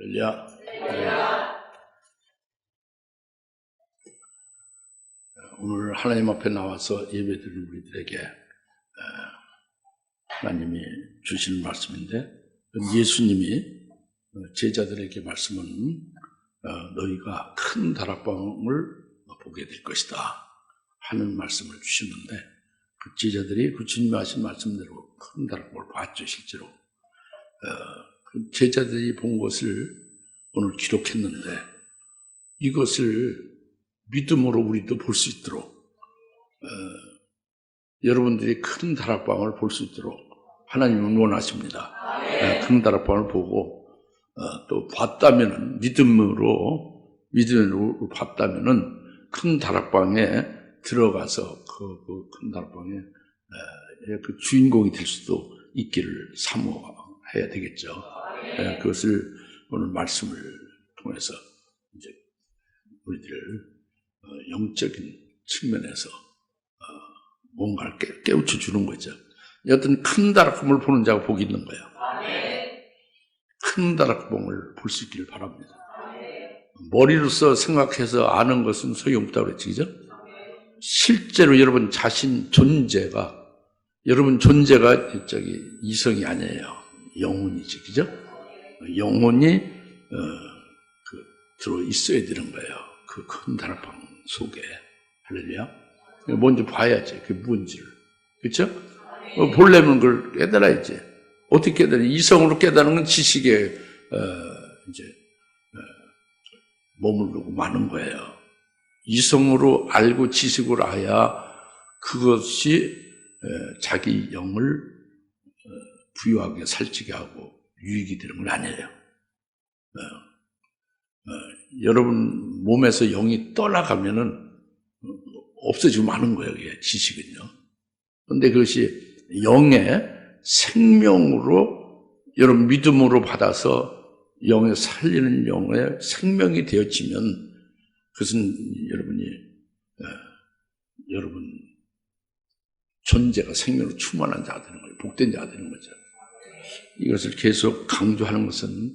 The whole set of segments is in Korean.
할렐루야. 오늘 하나님 앞에 나와서 예배드리는 우리들에게 하나님이 주시는 말씀인데, 예수님이 제자들에게 말씀은 너희가 큰 다락방을 보게 될 것이다 하는 말씀을 주시는데, 그 제자들이 그 주님이 하신 말씀대로 큰 다락방을 봤죠. 실제로 그 제자들이 본 것을 오늘 기록했는데, 이것을 믿음으로 우리도 볼 수 있도록 여러분들이 큰 다락방을 볼 수 있도록 하나님은 원하십니다. 큰 다락방을 보고 또 봤다면은 믿음으로 봤다면은 큰 다락방에 들어가서 그 큰 다락방에 그 주인공이 될 수도 있기를 사모해야 되겠죠. 그것을 오늘 말씀을 통해서 이제 우리들을 영적인 측면에서 뭔가를 깨우쳐 주는 거죠. 여튼 큰 다락방을 보는 자가 복이 있는 거예요. 큰 다락방을 볼 수 있기를 바랍니다. 머리로서 생각해서 아는 것은 소용없다고 그랬지, 그죠? 실제로 여러분 자신 존재가, 여러분 존재가 이성이 아니에요. 영혼이지, 그죠? 영혼이 들어 있어야 되는 거예요. 그 큰 다락방 속에. 할렐루야. 먼저 봐야지, 그게 뭔지를. 그렇죠? 보려면 그걸 깨달아야지. 어떻게 깨달아? 이성으로 깨달은 건 지식에 머무르고 마는 거예요. 이성으로 알고 지식으로 알아야 그것이 자기 영을 부유하게 살찌게 하고 유익이 되는 건 아니에요. 여러분 몸에서 영이 떠나가면은 없어지고 마는 거예요, 이게 지식은요. 그런데 그것이 영의 생명으로, 여러분 믿음으로 받아서 영에 살리는 영의 생명이 되어지면, 그것은 여러분 존재가 생명으로 충만한 자가 되는 거예요. 복된 자가 되는 거죠. 이것을 계속 강조하는 것은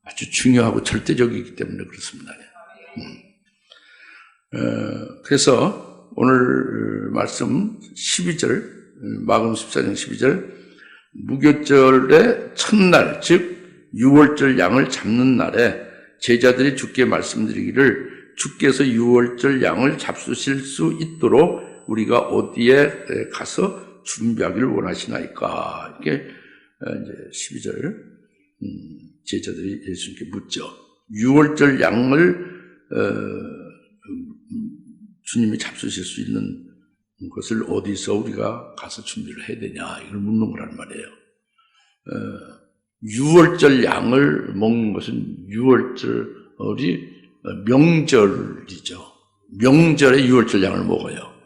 아주 중요하고 절대적이기 때문에 그렇습니다. 그래서 오늘 말씀 12절, 마금 14장 12절, 무교절의 첫날, 즉 6월절 양을 잡는 날에 제자들이 주께 말씀드리기를, 주께서 6월절 양을 잡수실 수 있도록 우리가 어디에 가서 준비하기를 원하시나이까. 이렇게 이제 12절 제자들이 예수님께 묻죠. 6월절 양을 주님이 잡수실 수 있는 것을 어디서 우리가 가서 준비를 해야 되냐, 이걸 묻는 거란 말이에요. 6월절 양을 먹는 것은 6월절이 명절이죠. 명절에 6월절 양을 먹어요.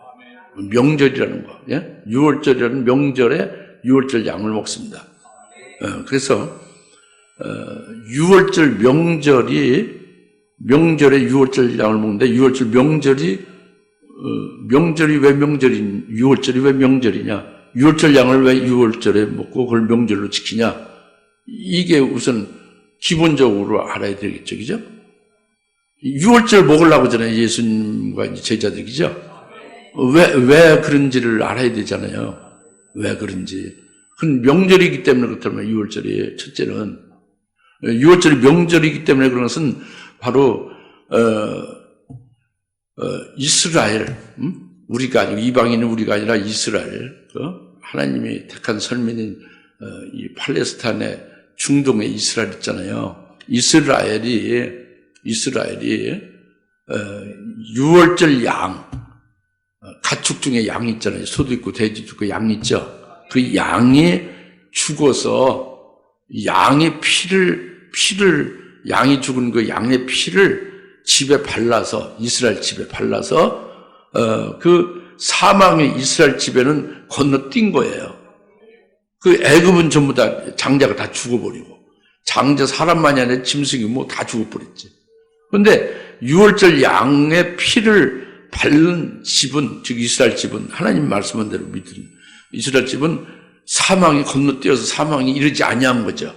명절이라는 거. 6월절이라는 명절에 6월절 양을 먹습니다. 그래서 6월절 명절에 6월절 양을 먹는데, 6월절 명절이 왜 명절인, 6월절이 왜 명절이냐, 6월절 양을 왜 6월절에 먹고 그걸 명절로 지키냐, 이게 우선 기본적으로 알아야 되겠죠, 그죠? 6월절 먹으려고 하잖아요, 예수님과 이제 제자들, 그죠? 왜 그런지를 알아야 되잖아요. 왜 그런지. 그건 명절이기 때문에 그렇다면 6월절이, 첫째는 6월절이 명절이기 때문에 그런 것은 바로 이스라엘, 우리가 아니고, 이방인은 우리가 아니라 이스라엘, 하나님이 택한 선민인 이 팔레스타인의 중동의 이스라엘 있잖아요. 이스라엘이 6월절 양, 가축 중에 양이 있잖아요. 소도 있고 돼지도 있고 양이 있죠. 그 양이 죽어서 양의 양이 죽은 그 양의 피를 집에 발라서, 이스라엘 집에 발라서 그 사망의 이스라엘 집에는 건너뛴 거예요. 그 애굽은 전부 다 장자가 다 죽어버리고, 장자 사람만이 아니라 짐승이 뭐 다 죽어버렸지. 그런데 6월절 양의 피를 바른 집은, 즉 이스라엘 집은, 하나님 말씀한 대로 믿은 이스라엘 집은 사망이 건너뛰어서 사망이 이르지 아니한 거죠.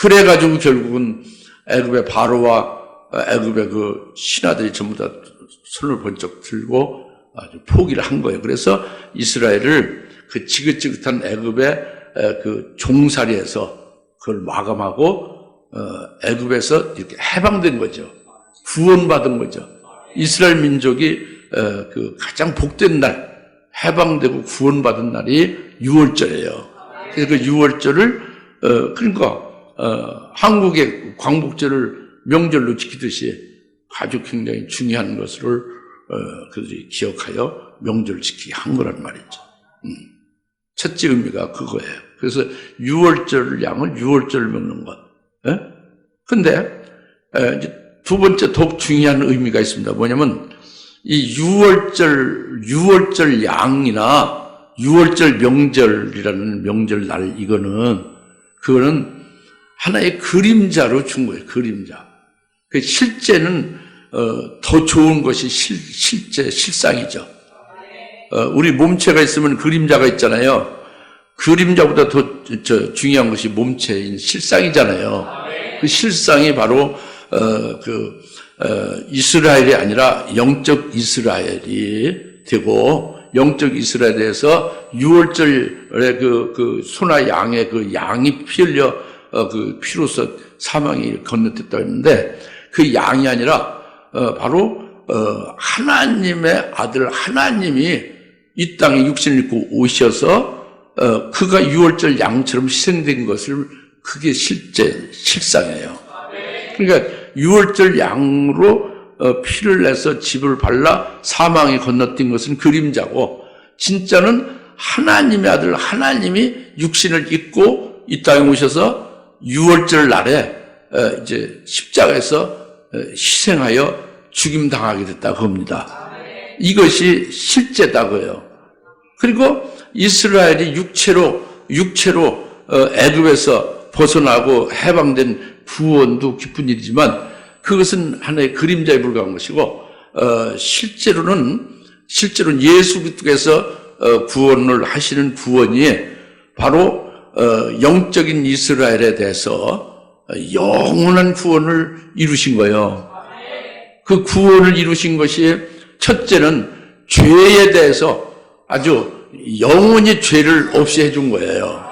그래가지고 결국은 애굽의 바로와 애굽의 그 신하들이 전부 다 손을 번쩍 들고 아주 포기를 한 거예요. 그래서 이스라엘을 그 지긋지긋한 애굽의 그 종살이에서 그걸 마감하고 애굽에서 이렇게 해방된 거죠. 구원받은 거죠. 이스라엘 민족이 그 가장 복된 날, 해방되고 구원받은 날이 유월절이에요. 그래서 그 유월절을 그러니까 한국의 광복절을 명절로 지키듯이 아주 굉장히 중요한 것을 그들이 기억하여 명절을 지키게 한 거란 말이죠. 첫째 의미가 그거예요. 그래서 유월절 양을 유월절 먹는 것. 근데 이제 두 번째 더욱 중요한 의미가 있습니다. 뭐냐면 이 유월절 양이나 유월절 명절이라는 명절날 그거는 하나의 그림자로 준 거예요. 그림자. 그 실제는 더 좋은 것이 실상이죠. 우리 몸체가 있으면 그림자가 있잖아요. 그림자보다 더 중요한 것이 몸체인 실상이잖아요. 그 실상이 바로 이스라엘이 아니라 영적 이스라엘이 되고, 영적 이스라엘에 대해서 유월절에 그 소나 양의 그 양이 피 흘려 그 피로서 사망이 건너뛰었다고 했는데, 그 양이 아니라 바로 하나님의 아들 하나님이 이 땅에 육신을 입고 오셔서 그가 유월절 양처럼 희생된 것을, 그게 실상이에요. 그러니까 유월절 양으로 피를 내서 집을 발라 사망이 건너뛴 것은 그림자고, 진짜는 하나님의 아들 하나님이 육신을 입고 이 땅에 오셔서 유월절 날에 이제 십자가에서 희생하여 죽임당하게 됐다 그겁니다. 이것이 실제다고요. 그리고 이스라엘이 육체로 애굽에서 벗어나고 해방된 구원도 기쁜 일이지만 그것은 하나의 그림자에 불과한 것이고, 실제로는 예수 그리스도께서 구원을 하시는 구원이 바로 영적인 이스라엘에 대해서 영원한 구원을 이루신 거예요. 그 구원을 이루신 것이 첫째는 죄에 대해서 아주 영원히 죄를 없이 해준 거예요.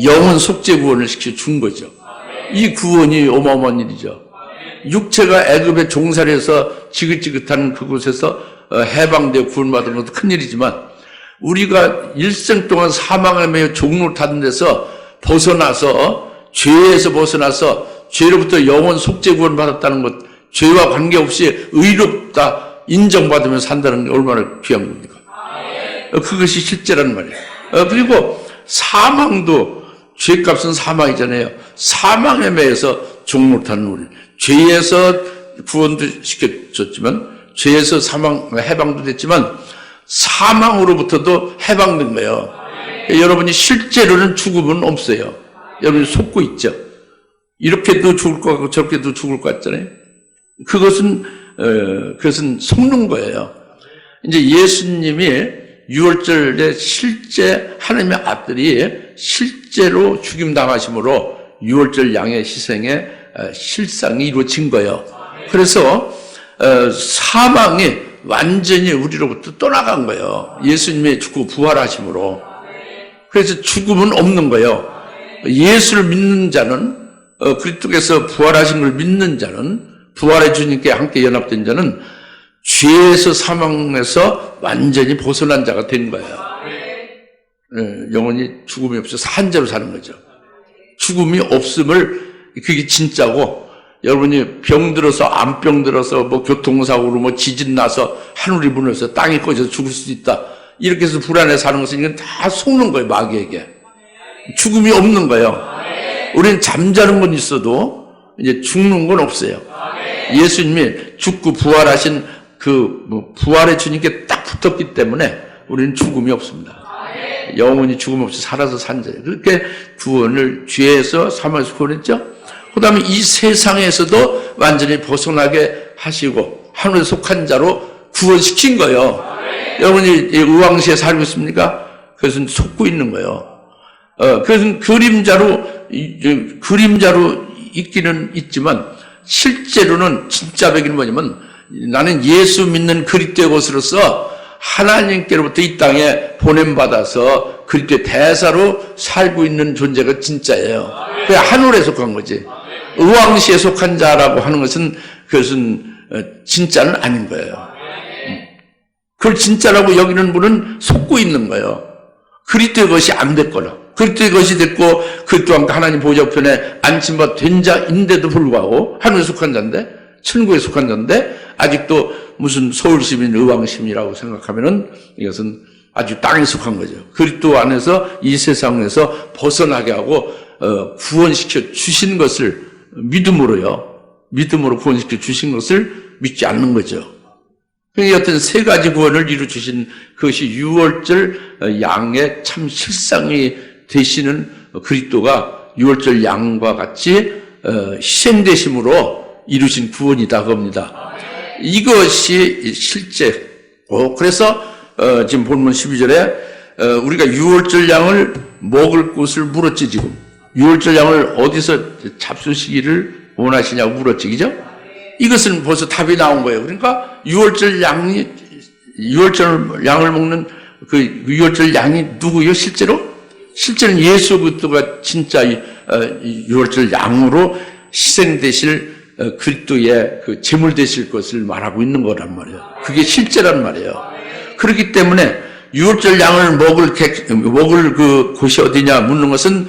영원 속죄 구원을 시켜준 거죠. 이 구원이 어마어마한 일이죠. 육체가 애굽의 종살이에서 지긋지긋한 그곳에서 해방되어 구원받은 것도 큰 일이지만, 우리가 일생 동안 사망에 매여 종노릇하는 데서 벗어나서, 죄에서 벗어나서 죄로부터 영원 속죄 구원 받았다는 것, 죄와 관계없이 의롭다 인정받으며 산다는 게 얼마나 귀한 겁니까? 그것이 실제라는 말이에요. 그리고 사망도, 죄값은 사망이잖아요. 사망에 매여서 종노릇하는 우리, 죄에서 구원도 시켜줬지만, 죄에서 해방도 됐지만 사망으로부터도 해방된 거예요. 여러분이 실제로는 죽음은 없어요. 여러분이 속고 있죠. 이렇게도 죽을 것 같고 저렇게도 죽을 것 같잖아요. 그것은 속는 거예요. 이제 예수님이 유월절에 실제 하나님의 아들이 실제로 죽임당하심으로 유월절 양의 희생의 실상이 이루어진 거예요. 그래서 사망이 완전히 우리로부터 떠나간 거예요. 예수님의 죽고 부활하심으로. 그래서 죽음은 없는 거예요. 예수를 믿는 자는, 그리스도께서 부활하신 걸 믿는 자는, 부활의 주님께 함께 연합된 자는 죄에서 사망에서 완전히 벗어난 자가 된 거예요. 영원히 죽음이 없어서 한 자로 사는 거죠. 죽음이 없음을, 그게 진짜고, 여러분이 병들어서, 암병 들어서, 교통사고로, 지진 나서, 하늘이 무너져서 땅이 꺼져서 죽을 수도 있다. 이렇게 해서 불안해 사는 것은 이건 다 속는 거예요, 마귀에게. 죽음이 없는 거예요. 우리는 잠자는 건 있어도, 이제 죽는 건 없어요. 예수님이 죽고 부활하신 부활의 주님께 딱 붙었기 때문에 우리는 죽음이 없습니다. 영원히 죽음 없이 살아서 산 자예요. 그렇게 구원을, 죄에서 사망에서 구원했죠. 그 다음에 이 세상에서도 완전히 벗어나게 하시고 하늘에 속한 자로 구원시킨 거예요. 여러분이 의왕시에 살고 있습니까? 그것은 속고 있는 거예요. 그것은 그림자로 그림자로 있기는 있지만 실제로는 진짜 백인 뭐냐면 나는 예수 믿는 그리스도의 것으로서 하나님께로부터 이 땅에 보냄받아서 그리스도의 대사로 살고 있는 존재가 진짜예요. 그게 하늘에 속한 거지. 의왕시에 속한 자라고 하는 것은 그것은 진짜는 아닌 거예요. 그걸 진짜라고 여기는 분은 속고 있는 거예요. 그리스도의 것이 안 됐거나 그리스도의 것이 됐고 그리스도와 함께 하나님 보좌편에 안침받 된 자인데도 불구하고 하늘에 속한 자인데 천국에 속한 자인데 아직도 무슨 서울시민 의왕시민이라고 생각하면은 이것은 아주 땅에 속한 거죠. 그리스도 안에서 이 세상에서 벗어나게 하고 구원시켜 주신 것을 믿음으로 구원시켜 주신 것을 믿지 않는 거죠. 여튼 세 가지 구원을 이루 주신 그것이 유월절 양의 참 실상이 되시는 그리스도가 유월절 양과 같이 희생되심으로 이루신 구원이다 그겁니다. 이것이 실제고 그래서 지금 본문 12절에 우리가 유월절 양을 먹을 곳을 물었지 지금. 유월절 양을 어디서 잡수시기를 원하시냐고 물었지 그죠? 이것은 벌써 답이 나온 거예요. 그러니까 유월절 양을 먹는 그 유월절 양이 누구요? 실제는 예수 그리스도가 진짜 유월절 양으로 희생되실 그리스도의 그 제물 되실 것을 말하고 있는 거란 말이에요. 그게 실제란 말이에요. 그렇기 때문에 유월절 양을 먹을 그 곳이 어디냐 묻는 것은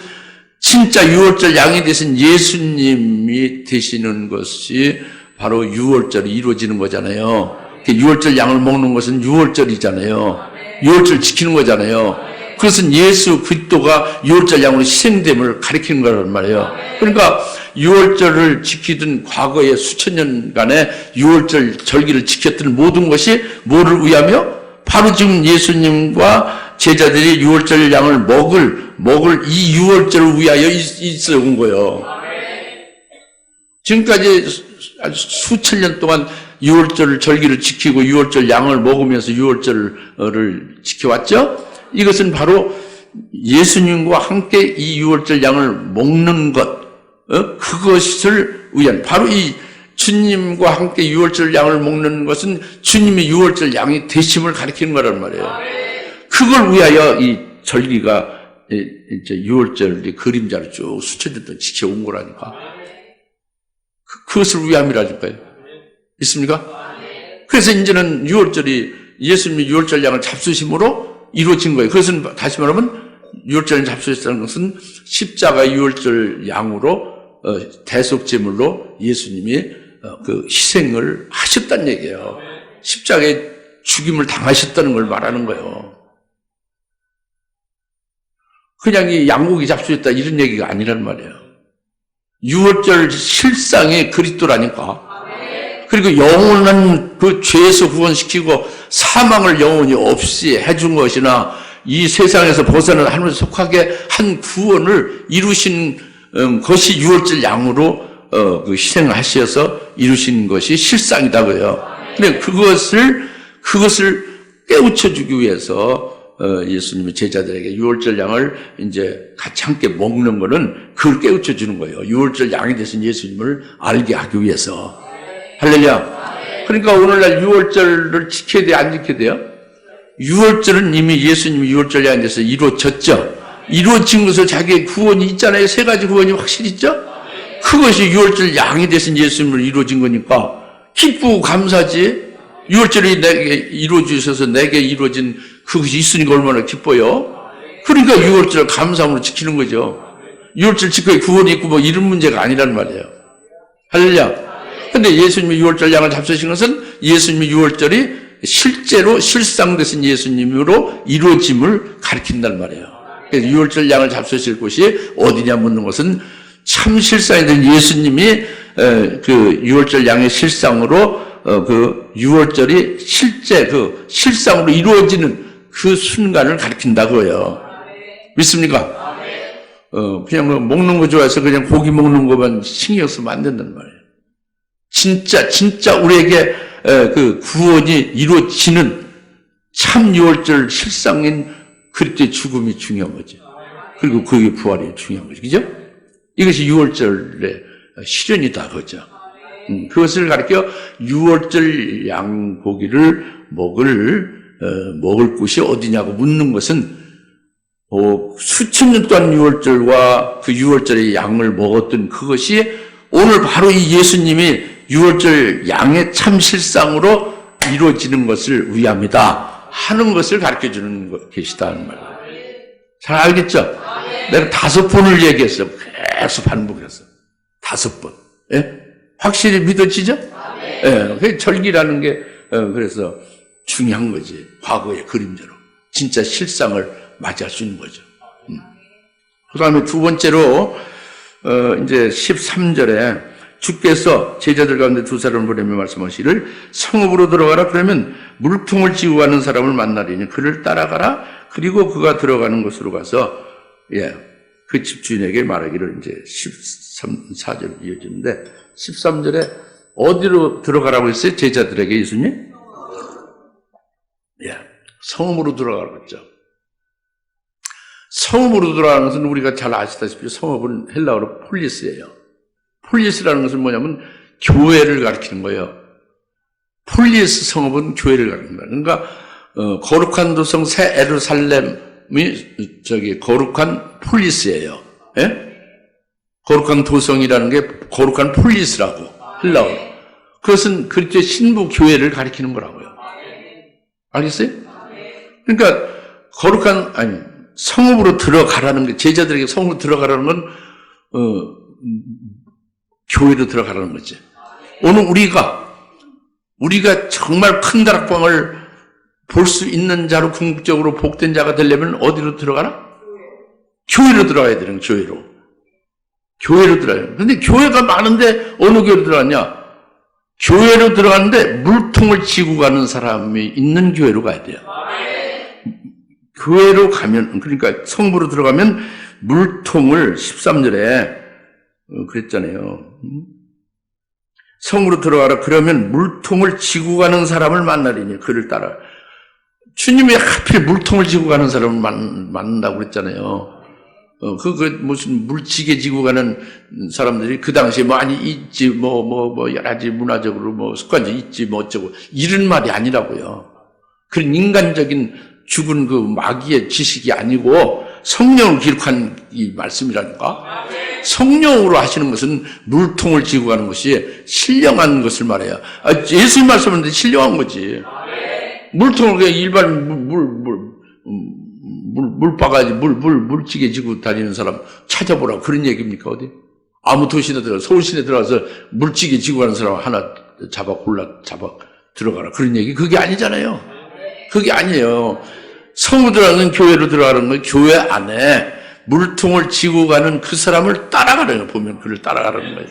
진짜 유월절 양이 되신 예수님이 되시는 것이 바로 유월절이 이루어지는 거잖아요. 유월절 양을 먹는 것은 유월절이잖아요. 유월절 지키는 거잖아요. 그것은 예수 그리스도가 유월절 양으로 희생됨을 가리키는 거란 말이에요. 그러니까 유월절을 지키던 과거의 수천 년간의 유월절 절기를 지켰던 모든 것이 뭐를 위하며 바로 지금 예수님과 제자들이 유월절 양을 먹을 이 유월절을 위하여 있어 온 거예요. 지금까지 수천 년 동안 유월절 절기를 지키고 유월절 양을 먹으면서 유월절을 지켜왔죠. 이것은 바로 예수님과 함께 이 유월절 양을 먹는 것, 그것을 위한 바로 이 주님과 함께 유월절 양을 먹는 것은 주님이 유월절 양이 되심을 가리키는 거란 말이에요. 그걸 위하여 이 절기가 이제 유월절 그림자로 쭉 수천 년 동안 지켜온 거라니까. 그것을 위함이라니까요. 있습니까? 그래서 이제는 유월절이 예수님이 유월절 양을 잡수심으로 이루어진 거예요. 그것은 다시 말하면 유월절 잡수셨다는 것은 십자가 유월절 양으로 대속제물로 예수님이 그 희생을 하셨다는 얘기예요. 십자가에 죽임을 당하셨다는 걸 말하는 거예요. 그냥 이 양고기 잡수셨다 이런 얘기가 아니란 말이에요. 유월절 실상의 그리스도라니까. 그리고 영원한 그 죄에서 구원시키고 사망을 영원히 없이 해준 것이나 이 세상에서 벗어난 하나님에 속하게 한 구원을 이루신 것이 유월절 양으로 그 희생을 하셔서 이루신 것이 실상이다고요. 근데 그것을 깨우쳐주기 위해서 예수님이 제자들에게 유월절 양을 이제 같이 함께 먹는 거는 그걸 깨우쳐 주는 거예요. 유월절 양이 되신 예수님을 알게 하기 위해서. 할렐루야. 그러니까 오늘날 유월절을 지켜야 돼요? 안 지켜야 돼요? 유월절은 이미 예수님이 유월절 양이 돼서 이루어졌죠. 이루어진 것을 자기의 구원이 있잖아요. 세 가지 구원이 확실히 있죠. 그것이 유월절 양이 되신 예수님을 이루어진 거니까 기쁘고 감사지. 유월절이 내게 이루어주셔서 내게 이루어진 그것이 있으니까 얼마나 기뻐요. 그러니까 유월절을 감사함으로 지키는 거죠. 유월절 지켜야 구원이 있고 뭐 이런 문제가 아니란 말이에요. 할렐루야. 근데 예수님이 유월절 양을 잡수신 것은 예수님이 유월절이 실제로 실상되신 예수님으로 이루어짐을 가리킨단 말이에요. 그래서 유월절 양을 잡수실 곳이 어디냐 묻는 것은 참 실상이 된 예수님이 그 유월절 양의 실상으로 그 유월절이 실제 그 실상으로 이루어지는 그 순간을 가리킨다고요. 믿습니까? 그냥 먹는 거 좋아해서 그냥 고기 먹는 것만 신경 쓰면 안 된단 말이에요. 진짜 우리에게 그 구원이 이루어지는 참 유월절 실상인 그리스도의 죽음이 중요한 거죠. 그리고 그의 부활이 중요한 거죠. 그죠? 이것이 유월절의 실현이다, 그죠? 그것을 가리켜 유월절 양고기를 먹을 곳이 어디냐고 묻는 것은 수천 년 동안 유월절과 그 유월절의 양을 먹었던 그것이 오늘 바로 이 예수님이 유월절 양의 참 실상으로 이루어지는 것을 위함이다 하는 것을 가르쳐주는 것이다는 말이에요. 잘 알겠죠? 내가 5번을 얘기했어. 계속 반복했어. 5번. 예? 확실히 믿어지죠? 예. 그 절기라는 게 그래서 중요한 거지. 과거의 그림자로 진짜 실상을 맞이할 수 있는 거죠. 그 다음에 두 번째로 이제 13절에 주께서 제자들 가운데 2사람을 보내며 말씀하시기를 성읍으로 들어가라. 그러면 물통을 지고 가는 사람을 만나리니 그를 따라가라. 그리고 그가 들어가는 곳으로 가서 그 집주인에게 말하기를 이제 14절 이어지는데 13절에 어디로 들어가라고 했어요? 제자들에게 예수님? 성읍으로 들어가라고 했죠. 성읍으로 들어가는 것은 우리가 잘 아시다시피 성읍은 헬라어로 폴리스예요. 폴리스라는 것은 뭐냐면 교회를 가리키는 거예요. 폴리스 성읍은 교회를 가리키는 거예요. 그러니까 거룩한 도성 새 예루살렘이 거룩한 폴리스예요. 예? 거룩한 도성이라는 게 거룩한 폴리스라고 헬라어로. 그것은 그리스도의 신부 교회를 가리키는 거라고요. 알겠어요? 그러니까 성읍으로 들어가라는 게 제자들에게 성읍으로 들어가라는 건 교회로 들어가라는 거지. 오늘 우리가 정말 큰 다락방을 볼 수 있는 자로 궁극적으로 복된 자가 되려면 어디로 들어가나? 교회로 들어가야 되는 거예요. 교회로 들어가야 돼요. 근데 교회가 많은데 어느 교회로 들어갔냐? 교회로 들어갔는데 물통을 지고 가는 사람이 있는 교회로 가야 돼요. 교회로 가면, 그러니까 성부로 들어가면 물통을 13절에 그랬잖아요. 성으로 들어가라. 그러면 물통을 지고 가는 사람을 만나리니 그를 따라. 주님이 하필 물통을 지고 가는 사람을 만난다고 그랬잖아요. 무슨 물지게 지고 가는 사람들이 그 당시에 많이 있지, 여러 가지 문화적으로 습관적으로 있지, 어쩌고. 이런 말이 아니라고요. 그런 인간적인 죽은 그 마귀의 지식이 아니고 성령을 기록한 이 말씀이라니까. 성령으로 하시는 것은 물통을 지고 가는 것이 신령한 것을 말해요. 예수님 말씀하는데 신령한 거지. 물통을 그냥 일반 물바가지, 물찌개 지고 다니는 사람 찾아보라고 그런 얘기입니까, 어디? 아무 도시에 들어가, 서울시내 들어가서 물찌개 지고 가는 사람 하나 잡아 들어가라. 그런 얘기, 그게 아니잖아요. 그게 아니에요. 성으로 들어가는 교회로 들어가는 건 교회 안에 물통을 지고 가는 그 사람을 따라가는 거예요. 보면 그를 따라가는 거예요.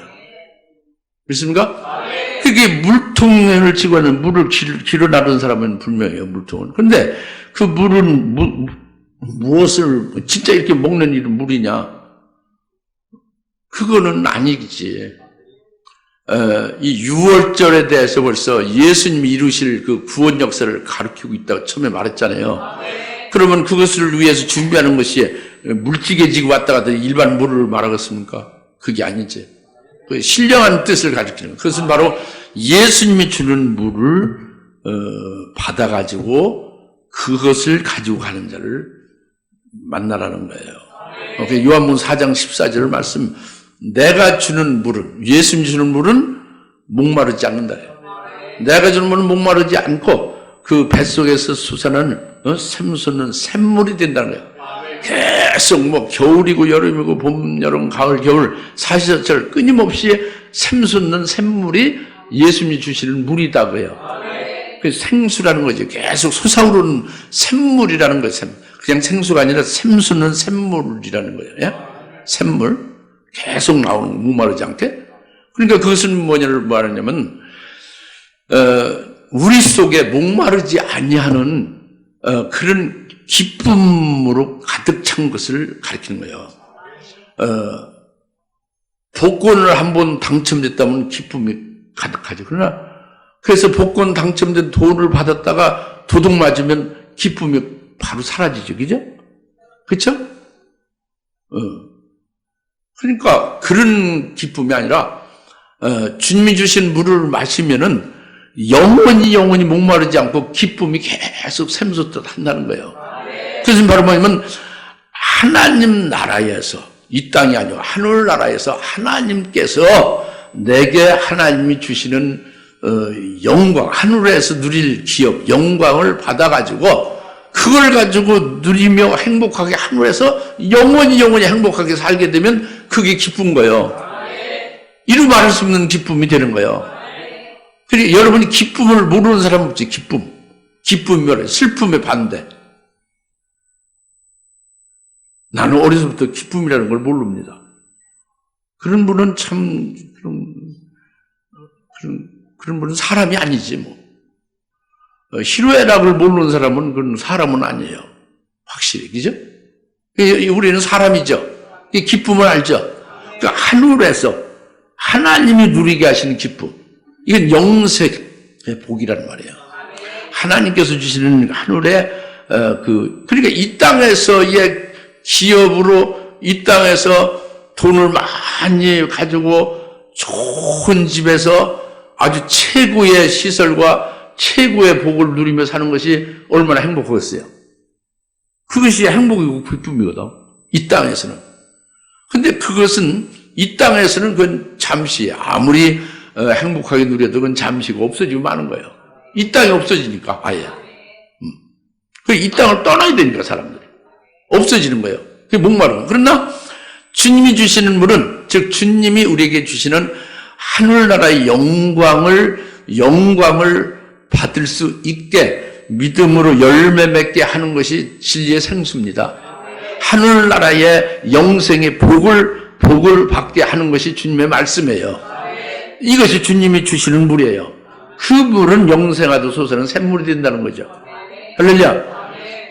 믿습니까? 그게 물통을 지고 가는 물을 길어 나르는 사람은 분명해요. 물통은. 그런데 그 물은 무엇을 진짜 이렇게 먹는 일은 물이냐? 그거는 아니지. 이 유월절에 대해서 벌써 예수님이 이루실 그 구원 역사를 가르치고 있다고 처음에 말했잖아요. 그러면 그것을 위해서 준비하는 것이 물찌개 지고 왔다 갔다 일반 물을 말하겠습니까? 그게 아니지. 그 신령한 뜻을 가리키는 거예요. 그것은 바로 예수님이 주는 물을 받아가지고 그것을 가지고 가는 자를 만나라는 거예요. 요한복음 4장 14절 말씀, 내가 주는 물은, 예수님이 주는 물은 목마르지 않는다. 내가 주는 물은 목마르지 않고 그 뱃속에서 솟아나는 샘솟는 샘물이 된다는 거예요. 계속 겨울이고 여름이고 봄, 여름, 가을, 겨울 사시사철 끊임없이 샘솟는 샘물이 예수님이 주시는 물이다고요. 그 생수라는 거지. 계속 솟아오르는 샘물이라는 거예요. 그냥 생수가 아니라 샘솟는 샘물이라는 거예요. 예? 샘물. 계속 나오는 거, 목마르지 않게. 그러니까 그것은 뭐냐를 말하냐면 우리 속에 목마르지 아니하는 그런 기쁨으로 가득 찬 것을 가리키는 거예요. 복권을 한번 당첨됐다면 기쁨이 가득하죠. 그러나 그래서 복권 당첨된 돈을 받았다가 도둑 맞으면 기쁨이 바로 사라지죠. 그죠? 그렇죠? 그러니까 그런 기쁨이 아니라 주님이 주신 물을 마시면은 영원히 목마르지 않고 기쁨이 계속 샘솟듯 한다는 거예요. 그것은 바로 뭐냐면 하나님 나라에서, 이 땅이 아니고 하늘나라에서 하나님께서 내게 하나님이 주시는 영광, 하늘에서 누릴 기업, 영광을 받아가지고 그걸 가지고 누리며 행복하게 하늘에서 영원히 행복하게 살게 되면 그게 기쁜 거예요. 이루 말할 수 없는 기쁨이 되는 거예요. 그러니까 여러분이 기쁨을 모르는 사람 없지. 기쁨이 뭐래? 슬픔의 반대. 나는 어려서부터 기쁨이라는 걸 모릅니다. 그런 분은 참 그런 분은 사람이 아니지 뭐. 희로애락을 모르는 사람은 그런 사람은 아니에요. 확실히, 그죠? 우리는 사람이죠. 기쁨을 알죠. 그러니까 하늘에서 하나님이 누리게 하시는 기쁨. 이건 영생의 복이라는 말이에요. 하나님께서 주시는 하늘의 그러니까 이 땅에서의 기업으로 이 땅에서 돈을 많이 가지고 좋은 집에서 아주 최고의 시설과 최고의 복을 누리며 사는 것이 얼마나 행복하겠어요. 그것이 행복이고 기쁨이거든. 이 땅에서는. 근데 그것은 이 땅에서는 그건 잠시 아무리 행복하게 누려도 그건 잠시고 없어지고 마는 거예요. 이 땅이 없어지니까 아예. 이 땅을 떠나야 되니까 사람들이. 없어지는 거예요. 그게 목마른 거예요. 그러나 주님이 주시는 물은, 즉 주님이 우리에게 주시는 하늘나라의 영광을 받을 수 있게 믿음으로 열매 맺게 하는 것이 진리의 생수입니다. 하늘나라의 영생의 복을 받게 하는 것이 주님의 말씀이에요. 이것이 주님이 주시는 물이에요. 그 물은 영생하도 솟아는 샘물이 된다는 거죠. 할렐루야.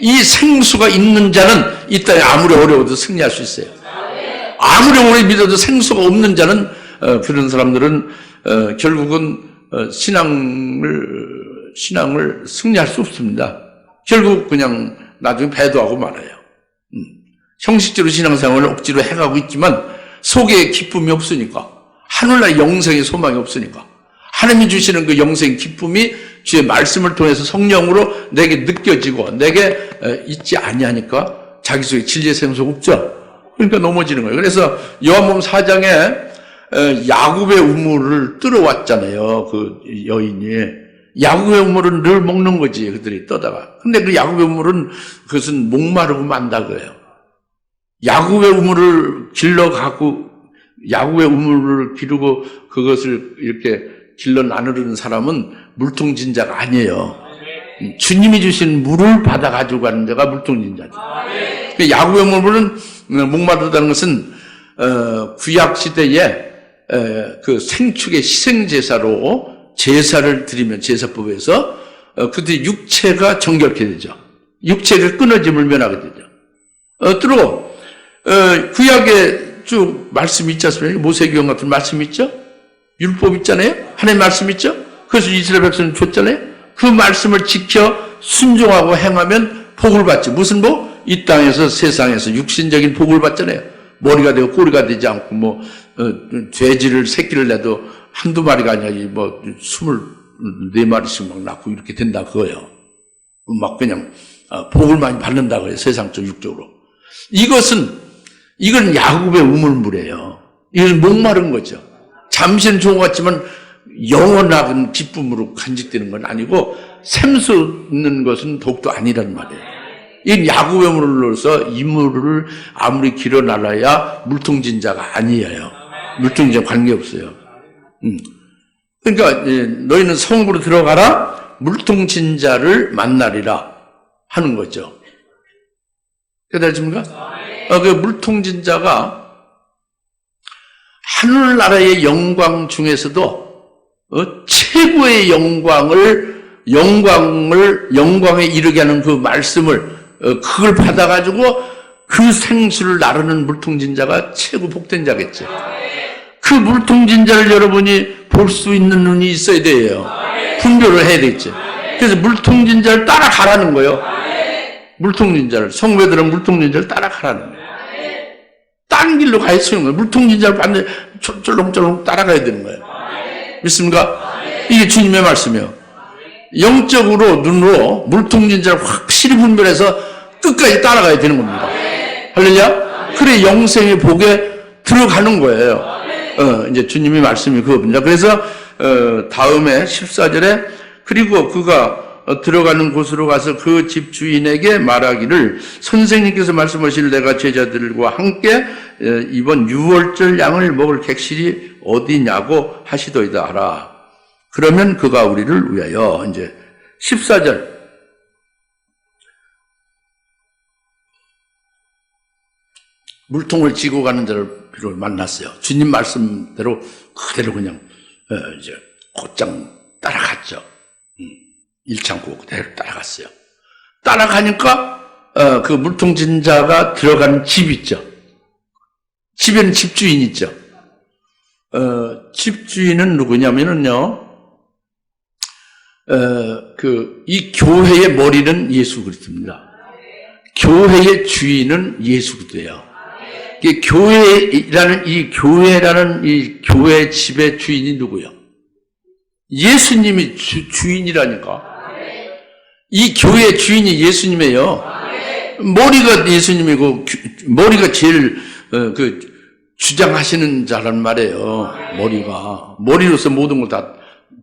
이 생수가 있는 자는 이 땅에 아무리 어려워도 승리할 수 있어요. 아무리 오래 믿어도 생수가 없는 자는 그런 사람들은 결국은 신앙을 승리할 수 없습니다. 결국 그냥 나중에 배도하고 말아요. 형식적으로 신앙생활을 억지로 해가고 있지만 속에 기쁨이 없으니까, 하늘나라의 영생의 소망이 없으니까, 하나님이 주시는 그 영생의 기쁨이 주의 말씀을 통해서 성령으로 내게 느껴지고 내게 있지 아니하니까 자기 속에 진리의 생수가 없죠. 그러니까 넘어지는 거예요. 그래서 요한복음 4장에 야곱의 우물을 뚫어왔잖아요. 그 여인이. 야곱의 우물은 늘 먹는 거지, 그들이 떠다가. 근데 그 야곱의 우물은 그것은 목마르고 만다 그래요. 야곱의 우물을 길러가고, 야곱의 우물을 기르고 그것을 이렇게 길러 나누는 사람은 물통진자가 아니에요. 주님이 주신 물을 받아가지고 가는 데가 물통진자죠. 야곱의 우물은 목마르다는 것은 구약 시대에 그 생축의 희생제사로 제사를 드리면 제사법에서 그때 육체가 정결케 되죠. 육체가 끊어짐을 면하게 되죠. 또 구약에 쭉 말씀이 있지 않습니까? 모세기경 같은 말씀이 있죠? 율법 있잖아요? 하나님의 말씀 있죠? 그래서 이스라엘 백성은 줬잖아요? 그 말씀을 지켜 순종하고 행하면 복을 받지. 무슨 복? 이 땅에서 세상에서 육신적인 복을 받잖아요. 머리가 되고 꼬리가 되지 않고 돼지를 새끼를 내도 한두 마리가 아니라 24마리씩 막 낳고 이렇게 된다 그거예요. 막 그냥 복을 많이 받는다 그래요. 세상적 육적으로. 이건 야곱의 우물물이에요. 이건 목마른 거죠. 잠시는 좋은 것 같지만 영원한 기쁨으로 간직되는 건 아니고 샘솟는 것은 더욱도 아니란 말이에요. 이 야곱의 물로서 이 물을 아무리 길어나라야 물통진자가 아니에요. 물통진자 관계없어요. 그러니까 너희는 성읍으로 들어가라 물통진자를 만나리라 하는 거죠. 깨달으십니까? 그 물통진자가 하늘나라의 영광 중에서도 최고의 영광에 이르게 하는 그 말씀을 그걸 받아가지고 그 생수를 나르는 물통진자가 최고 복된 자겠죠. 그 물통진자를 여러분이 볼 수 있는 눈이 있어야 돼요. 분별을 해야 되겠죠. 그래서 물통진자를 따라가라는 거예요. 물통진자를, 성배들은 물통진자를 따라가라는 거예요. 빠른 길로 가야 쓰는 거예요. 물통진자를 반드시 쫄렁쫄렁 따라가야 되는 거예요. 믿습니까? 이게 주님의 말씀이에요. 영적으로 눈으로 물통진자를 확실히 분별해서 끝까지 따라가야 되는 겁니다. 할렐루야? 그래 영생의 복에 들어가는 거예요. 이제 주님의 말씀이 그겁니다. 그래서 다음에 14절에 그리고 그가 들어가는 곳으로 가서 그 집 주인에게 말하기를 선생님께서 말씀하실 내가 제자들과 함께 이번 유월절 양을 먹을 객실이 어디냐고 하시더이다 하라. 그러면 그가 우리를 위하여 이제 14절 물통을 지고 가는 자를 만났어요. 주님 말씀대로 그대로 그냥 이제 곧장 따라갔죠. 일창고 그대로 따라갔어요. 따라가니까 그 물통진자가 들어가는 집 있죠. 집에는 집주인 있죠. 집주인은 누구냐면은요. 이 교회의 머리는 예수 그리스도입니다. 교회의 주인은 예수 그리스도예요. 교회라는 이 교회 집의 주인이 누구예요? 예수님이 주인이라니까. 이 교회의 주인이 예수님이에요. 머리가 예수님이고 머리가 제일 주장하시는 자란 말이에요. 머리로서 모든 걸 다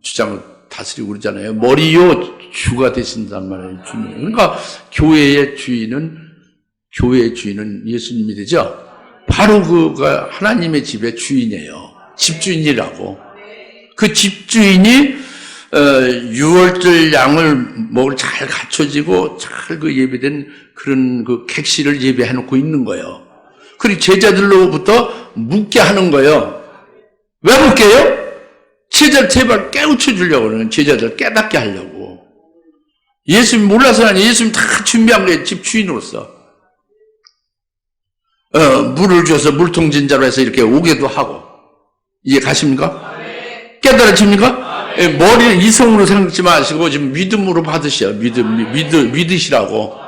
주장을 다스리고 그러잖아요. 머리요 주가 되신단 말이에요. 주님. 그러니까 교회의 주인은 예수님이 되죠. 바로 그가 하나님의 집의 주인이에요. 집주인이라고. 그 집주인이 유월절 양을 먹을 잘 갖춰지고 잘 그 예배된 그런 그 객실을 예배해 놓고 있는 거예요. 그리고 제자들로부터 묻게 하는 거예요. 왜 묻게요? 제자들 제발 깨우쳐 주려고 그러는 제자들 깨닫게 하려고. 예수님 몰라서는 아니에요. 예수님 다 준비한 거예요. 집주인으로서. 물을 줘서 물통진자로 해서 이렇게 오게도 하고. 이해 가십니까? 깨달아집니까? 머리를 이성으로 생각지 마시고 지금 믿음으로 받으셔. 믿으시라고.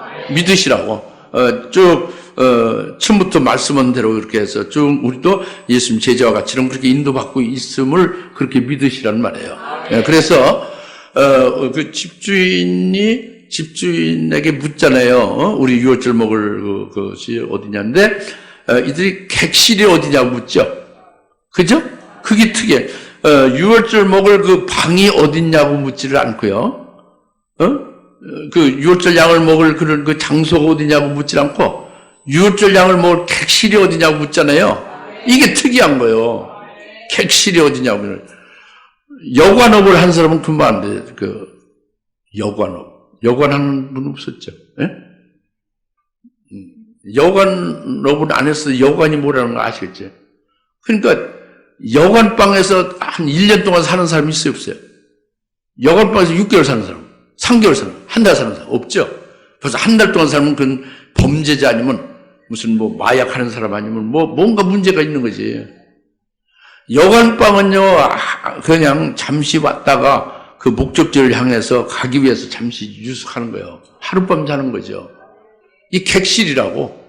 처음부터 말씀한 대로 그렇게 해서 쭉 우리도 예수님 제자와 같이는 그렇게 인도받고 있음을 그렇게 믿으시라는 말이에요. 그래서 그 집주인에게 묻잖아요. 우리 유월절 먹을 그것이 어디냐는데 이들이 객실이 어디냐고 묻죠. 그죠? 그게 특이해. 유월절 먹을 그 방이 어딨냐고 묻지를 않고요. 그 유월절 양을 먹을 그런 그 장소가 어디냐고 묻지 않고 유월절 양을 먹을 객실이 어디냐고 묻잖아요. 이게 특이한 거예요. 객실이 어디냐고. 여관업을 한 사람은 금방 안 돼. 여관하는 분 없었죠. 예? 여관업을 안 했어. 여관이 뭐라는 거 아시겠죠? 그러니까 여관방에서 한 1년 동안 사는 사람이 있어요, 없어요? 여관방에서 6개월 사는 사람, 3개월 사는 사람, 한 달 사는 사람 없죠? 벌써 한 달 동안 살면 그건 범죄자 아니면 무슨 마약하는 사람 아니면 뭔가 문제가 있는 거지. 여관방은요, 그냥 잠시 왔다가 그 목적지를 향해서 가기 위해서 잠시 유숙하는 거예요. 하룻밤 자는 거죠. 이 객실이라고.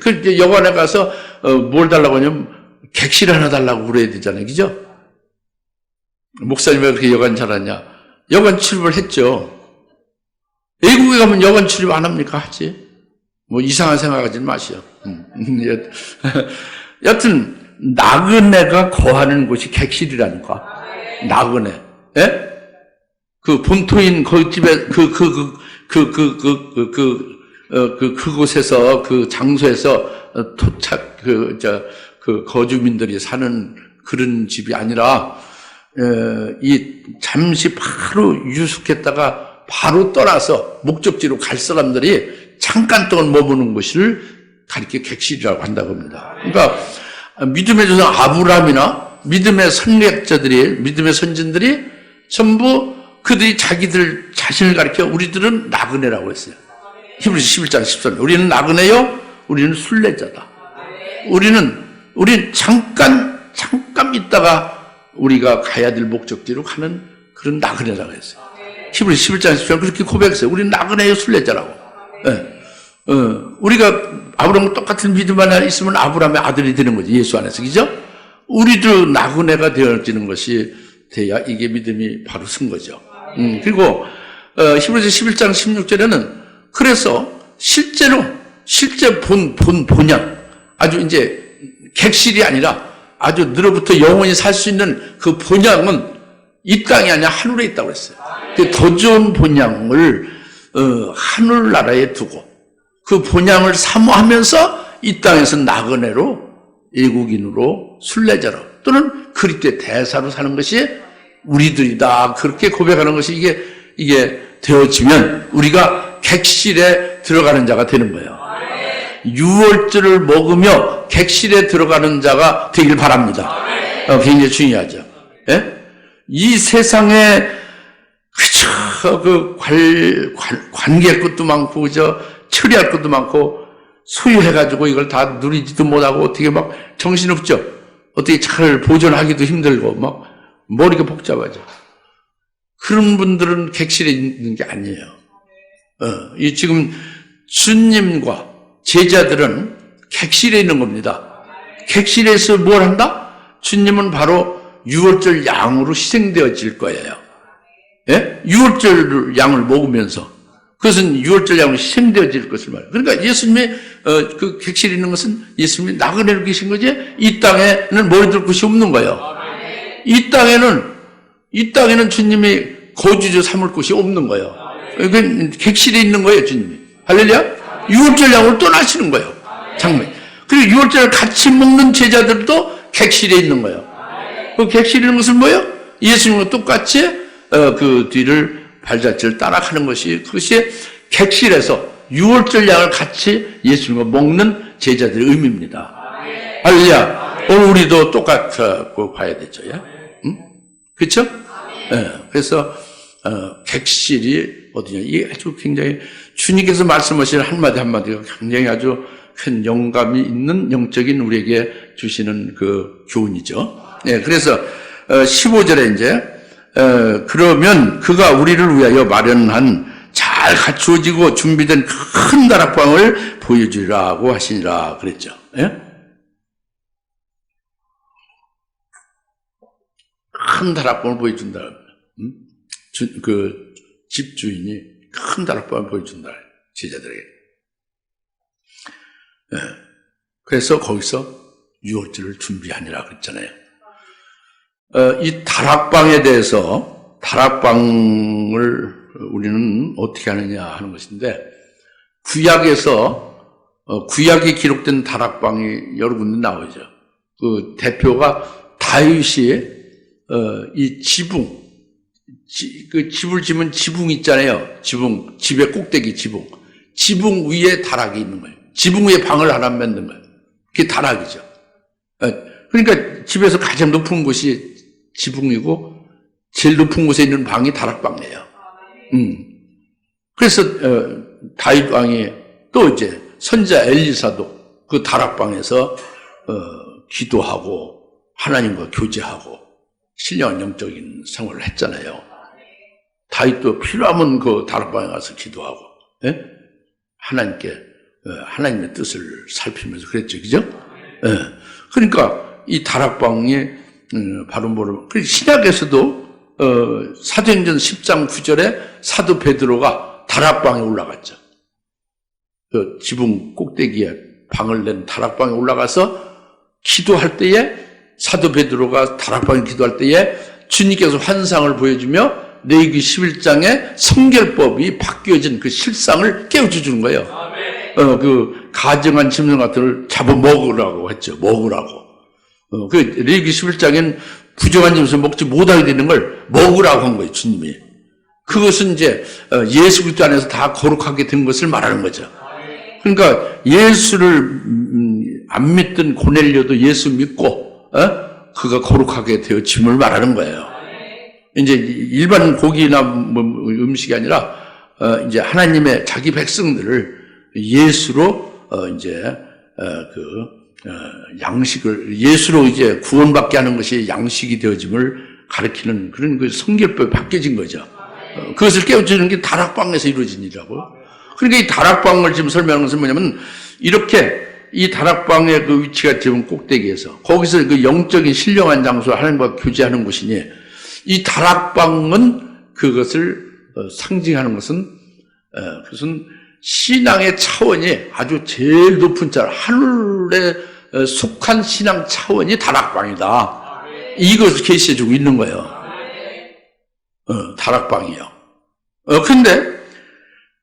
그 여관에 가서 뭘 달라고 하냐면 객실 하나 달라고 그래야 되잖아요. 그죠? 목사님 왜 그렇게 여관 잘하냐? 여관 출입을 했죠. 외국에 가면 여관 출입 안 합니까? 하지. 이상한 생각하지 마시오. 여튼, 나그네가 거하는 곳이 객실이라니까. 나그네. 예? 그 본토인 거기 집에 그곳에서 그 장소에서 토착 거주민들이 사는 그런 집이 아니라 잠시 바로 유숙했다가 바로 떠나서 목적지로 갈 사람들이 잠깐 동안 머무는 곳을 가리켜 객실이라고 한다고 합니다. 그러니까 믿음의 조상 아브라함이나 믿음의 선례자들이 믿음의 선진들이 전부 그들이 자신을 가리켜 우리들은 나그네라고 했어요. 히브리서 11장 14절. 우리는 나그네요. 우리는 순례자다. 우리는 잠깐 있다가 우리가 가야 될 목적지로 가는 그런 나그네라고 했어요. 히브리서 11장 14절 그렇게 고백했어요. 우리는 나그네요. 순례자라고. 네. 우리가 아브라함과 똑같은 믿음 안에 있으면 아브라함의 아들이 되는 거지, 예수 안에서. 그죠? 우리도 나그네가 되어지는 것이 돼야 이게 믿음이 바로 쓴 거죠. 그리고 히브리서 11장 16절에는 그래서 실제 본향, 아주 이제 객실이 아니라 아주 너로부터 영원히 살 수 있는 그 본향은 이 땅이 아니라 하늘에 있다고 했어요. 그 더 좋은 본향을 하늘나라에 두고 그 본향을 사모하면서 이 땅에서 나그네로, 외국인으로, 순례자로 또는 그리스도의 대사로 사는 것이 우리들이다. 그렇게 고백하는 것이 이게 되어지면 우리가 객실에 들어가는 자가 되는 거예요. 유월절을 먹으며 객실에 들어가는 자가 되길 바랍니다. 굉장히 중요하죠. 예? 이 세상에 그저 관계할 것도 많고 그저 처리할 것도 많고 소유해가지고 이걸 다 누리지도 못하고 어떻게 막 정신없죠. 어떻게 잘 보존하기도 힘들고 막 머리가 복잡하죠. 그런 분들은 객실에 있는 게 아니에요. 이 지금 주님과 제자들은 객실에 있는 겁니다. 객실에서 뭘 한다? 주님은 바로 유월절 양으로 희생되어질 거예요. 예? 유월절 양을 먹으면서 그것은 유월절 양으로 희생되어질 것을 말해요. 그러니까 예수님의 그 객실에 있는 것은 예수님이 나그네로 계신 거지 이 땅에는 머리둘 곳이 없는 거예요. 이 땅에는 주님이 거주자 삼을 곳이 없는 거예요. 그 객실에 있는 거예요, 주님이. 할렐루야? 유월절 양으로 떠나시는 거예요. 장면. 그리고 유월절을 같이 먹는 제자들도 객실에 있는 거예요. 그 객실에 있는 것은 뭐예요? 예수님과 똑같이 그 뒤를 발자취를 따라가는 것이 그것이 객실에서 유월절 양을 같이 예수님과 먹는 제자들의 의미입니다. 할렐루야. 오늘 우리도 똑같고 봐야 되죠. 응? 그렇죠? 네. 그래서 객실이 어디냐? 이게 아주 굉장히 주님께서 말씀하시는 한마디 한마디가 굉장히 아주 큰 영감이 있는 영적인 우리에게 주시는 그 교훈이죠. 네, 그래서 15절에 이제 그러면 그가 우리를 위하여 마련한 잘 갖추어지고 준비된 큰 다락방을 보여주리라고 하시니라 그랬죠. 예? 큰 다락방을 보여준다. 그 집주인이 큰 다락방을 보여준다. 제자들에게. 예. 그래서 거기서 유월절을 준비하니라 그랬잖아요. 이 다락방에 대해서 다락방을 우리는 어떻게 하느냐 하는 것인데 구약에서 구약이 기록된 다락방이 여러 군데 나오죠. 그 대표가 다윗이 이 지붕 그 집을 지면 지붕 있잖아요. 지붕 집의 꼭대기 지붕 위에 다락이 있는 거예요. 지붕 위에 방을 하나 만든 거예요. 그게 다락이죠. 그러니까 집에서 가장 높은 곳이 지붕이고 제일 높은 곳에 있는 방이 다락방이에요. 그래서 다윗 왕이 또 이제 선지자 엘리사도 그 다락방에서 기도하고 하나님과 교제하고 신령한 영적인 생활을 했잖아요. 다윗도 필요하면 그 다락방에 가서 기도하고 예? 하나님께 하나님의 뜻을 살피면서 그랬죠, 그죠? 예. 그러니까 이 다락방이 바로 뭐로? 신약에서도 사도행전 10장 9절에 사도 베드로가 다락방에 올라갔죠. 그 지붕 꼭대기에 방을 낸 다락방에 올라가서 기도할 때에 사도 베드로가 다락방에 기도할 때에 주님께서 환상을 보여주며 레위기 11장의 성결법이 바뀌어진 그 실상을 깨우쳐 주는 거예요. 그 가증한 짐승 같은 걸 잡아 먹으라고 했죠. 먹으라고. 그 레위기 11장엔 부정한 짐승 먹지 못하게 되는 걸 먹으라고 한 거예요, 주님이. 그것은 이제 예수 그리스도 안에서 다 거룩하게 된 것을 말하는 거죠. 그러니까 예수를 안 믿던 고넬료도 예수 믿고 그가 거룩하게 되어짐을 말하는 거예요. 이제 일반 고기나 뭐 음식이 아니라 이제 하나님의 자기 백성들을 예수로 이제 양식을 예수로 이제 구원받게 하는 것이 양식이 되어짐을 가리키는 그런 그 성결법이 바뀌어진 거죠. 그것을 깨우치는 게 다락방에서 이루어진 일이라고. 그러니까 이 다락방을 지금 설명하는 것은 뭐냐면, 이렇게 이 다락방의 그 위치가 지금 꼭대기에서, 거기서 그 영적인 신령한 장소, 하나님과 교제하는 곳이니, 이 다락방은 그것을 상징하는 것은, 그것은 신앙의 차원이 아주 제일 높은 차원, 하늘에 속한 신앙 차원이 다락방이다. 이것을 계시해주고 있는 거예요. 다락방이요. 근데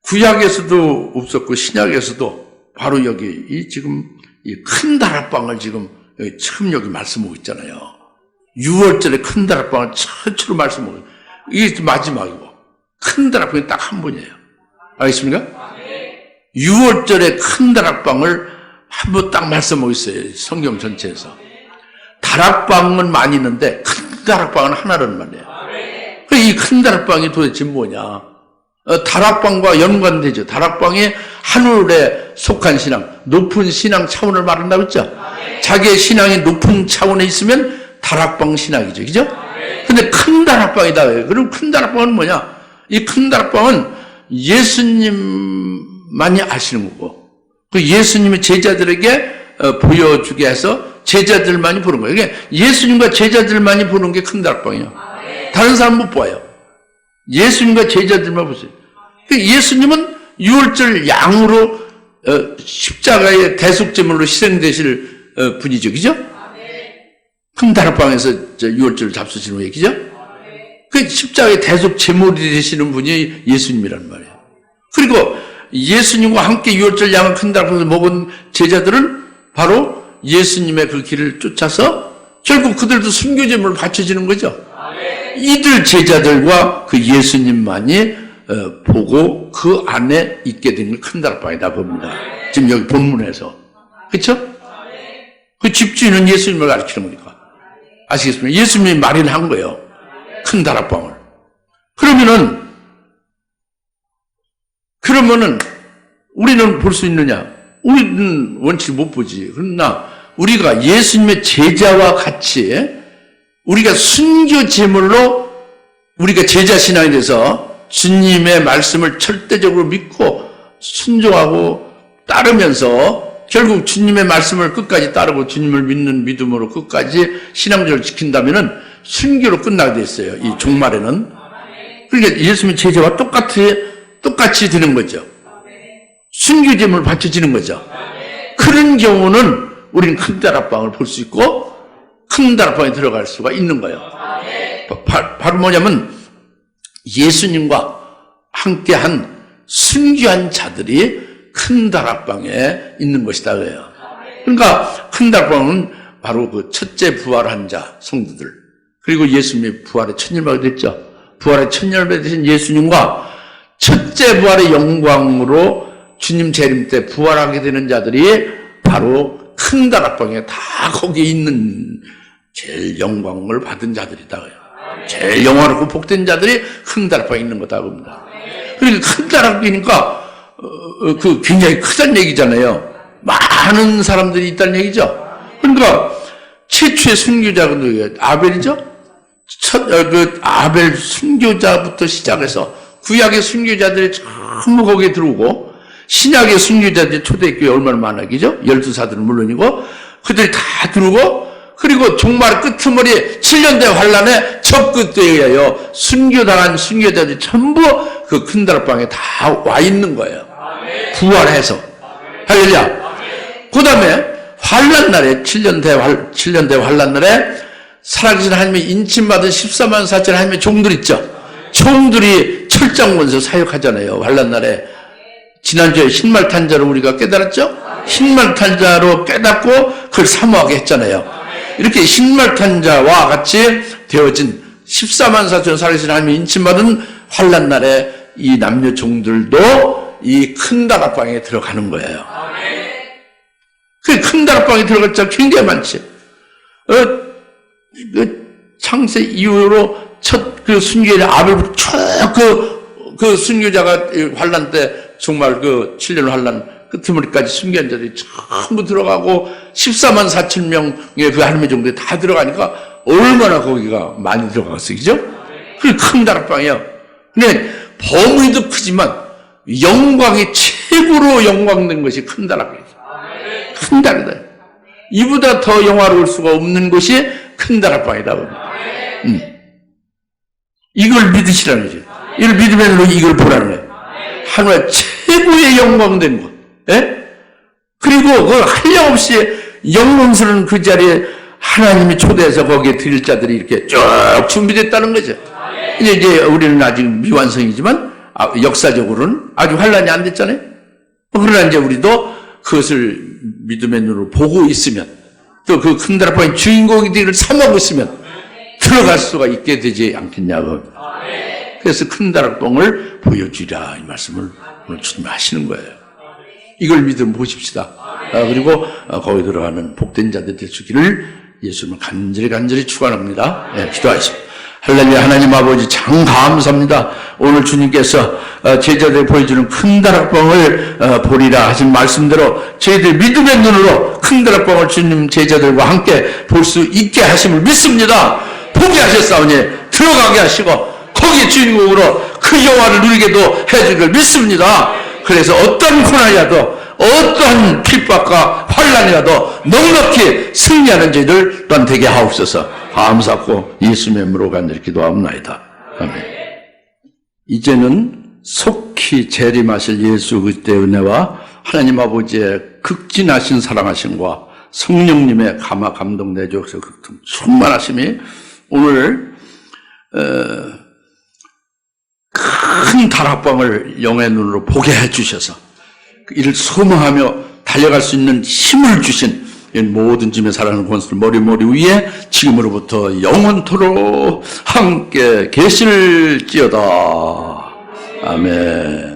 구약에서도 없었고 신약에서도 바로 여기 이 지금 이 큰 다락방을 지금 처음 여기 말씀하고 있잖아요. 6월절에 큰 다락방을 최초로 말씀하고 있어요. 이게 마지막이고 큰 다락방이 딱 한 번이에요. 알겠습니까? 6월절에 큰 다락방을 한 번 딱 말씀하고 있어요. 성경 전체에서. 다락방은 많이 있는데 큰 다락방은 하나라는 말이에요. 이 큰 다락방이 도대체 뭐냐? 다락방과 연관되죠. 다락방이 하늘에 속한 신앙, 높은 신앙 차원을 말한다고 했죠. 자기의 신앙이 높은 차원에 있으면 다락방 신앙이죠. 그죠? 근데 큰 다락방이다. 그럼 큰 다락방은 뭐냐? 이 큰 다락방은 예수님만이 아시는 거고, 그 예수님의 제자들에게 보여주게 해서 제자들만이 보는 거예요. 그러니까 예수님과 제자들만이 보는 게 큰 다락방이에요. 다른 사람 못 봐요. 예수님과 제자들만 보세요. 예수님은 유월절 양으로 십자가의 대속제물로 희생되실 분이죠. 그죠? 큰 다락방에서 유월절을 잡수시는 얘기죠? 그 십자가의 대속제물이 되시는 분이 예수님이란 말이에요. 그리고 예수님과 함께 유월절 양을 큰 다락방에서 먹은 제자들은 바로 예수님의 그 길을 쫓아서 결국 그들도 순교제물을 바쳐지는 거죠. 이들 제자들과 그 예수님만이 보고 그 안에 있게 된 큰 다락방이다 봅니다. 지금 여기 본문에서. 그렇죠? 그 집주인은 예수님을 가르치는 거니까. 아시겠습니까? 예수님이 마련한 거예요. 큰 다락방을. 그러면은 우리는 볼 수 있느냐? 우리는 원치 못 보지. 그러나 우리가 예수님의 제자와 같이 우리가 순교 제물로 우리가 제자 신앙에 대해서 주님의 말씀을 절대적으로 믿고 순종하고 따르면서 결국 주님의 말씀을 끝까지 따르고 주님을 믿는 믿음으로 끝까지 신앙적으로 지킨다면은 순교로 끝나게 됐어요. 이 종말에는. 그러니까 예수님의 제자와 똑같이 되는 거죠. 순교 제물을 바쳐지는 거죠. 그런 경우는 우리는 큰 다락방을 볼 수 있고 큰 다락방에 들어갈 수가 있는 거예요. 바로 뭐냐면 예수님과 함께한 순교한 자들이 큰 다락방에 있는 것이다 그래요. 그러니까 큰 다락방은 바로 그 첫째 부활한 자 성도들, 그리고 예수님이 부활의 첫 열매가 됐죠. 부활의 첫 열매 되신 예수님과 첫째 부활의 영광으로 주님 재림 때 부활하게 되는 자들이 바로 큰 다락방에 다 거기에 있는 제일 영광을 받은 자들이다. 제일 영화롭고 복된 자들이 큰 다락방에 있는 거다 봅니다. 그러니까 큰 다락방이니까 그 굉장히 크다는 얘기잖아요. 많은 사람들이 있다는 얘기죠. 그러니까 최초의 순교자가 누구예요? 아벨이죠. 그 아벨 순교자부터 시작해서 구약의 순교자들이 전부 거기에 들어오고 신약의 순교자들이 초대교회 얼마나 많아기죠? 12사들은 물론이고 그들이 다 들어오고 그리고 종말 끄트머리 7년대 환란의 첫 그때에요. 순교당한 순교자들이 전부 그 큰 다락방에 다 와 있는 거예요. 부활해서. 할렐루야. 그 다음에 환란 날에 7년대 환란 날에 살아계신 하나님의 인침받은 14만 4천 하나님의 종들 있죠. 종들이 철장원에서 사역하잖아요. 환란 날에. 지난주에 흰말 탄자로 우리가 깨달았죠? 흰말 탄자로 깨닫고 그걸 사모하게 했잖아요. 이렇게 흰말 탄자와 같이 되어진 14만 4천 살아계신 하나님의 인침받은 환란 날에 이 남녀 종들도 이 큰 다락방에 들어가는 거예요. 그 큰 다락방에 들어갈 자 굉장히 많지. 창세 이후로 첫 그 순교자 아벨부터 쭉 그 순교자가 환란 때 정말 그 7년 환란 끝머리까지 순교한 자들이 전부 들어가고 14만 4천 명의 그 하나님의 종들이 다 들어가니까 얼마나 거기가 많이 들어갔어요. 그죠? 그게 큰 다락방이에요. 근데 범위도 크지만 영광이 최고로 영광된 것이 큰 다락방이죠. 큰 다락이다. 이보다 더 영화로울 수가 없는 것이 큰 다락방이다. 이걸 믿으시라는 거죠. 이걸 믿으면 이걸 보라는 거예요. 하나님의 최고의 영광된 것. 예? 그리고 그 한량없이 영광스러운 그 자리에 하나님이 초대해서 거기에 드릴 자들이 이렇게 쭉 준비됐다는 거죠. 이제 우리는 아직 미완성이지만 역사적으로는 아직 환란이 안 됐잖아요. 그러나 이제 우리도 그것을 믿음의 눈으로 보고 있으면 또 그 큰 다락방의 주인공들을 삼하고 있으면 들어갈 수가 있게 되지 않겠냐고. 그래서 큰 다락방을 보여주리라 이 말씀을 오늘 주님 하시는 거예요. 이걸 믿으면 보십시다. 그리고 거기 들어가는 복된 자들 될 수 있기를 예수님을 간절히 축원합니다. 네, 기도하십시오. 할렐루야. 하나님 아버지 참 감사합니다. 오늘 주님께서 제자들 보여주는 큰 다락방을 보리라 하신 말씀대로 저희들 믿음의 눈으로 큰 다락방을 주님 제자들과 함께 볼 수 있게 하심을 믿습니다. 보게 하셨사오니 들어가게 하시고 거기에 주인공으로 그 영화를 누리게도 해주길 믿습니다. 그래서 어떤 고난이라도 어떤 핍박과 환난이라도 넉넉히 승리하는 저희들 또한 되게 하옵소서. 감사하고 예수님의 이름으로 간절히 기도하옵나이다. 아멘. 이제는 속히 재림하실 예수 그리스도의 은혜와 하나님 아버지의 극진하신 사랑하심과 성령님의 감화 감동 내주셔서 충만하심이 오늘 큰 다락방을 영의 눈으로 보게 해주셔서 이를 소망하며 달려갈 수 있는 힘을 주신 모든 짐에 사랑하는 권수들 머리 위에 지금으로부터 영원토록 함께 계실지어다. 아멘.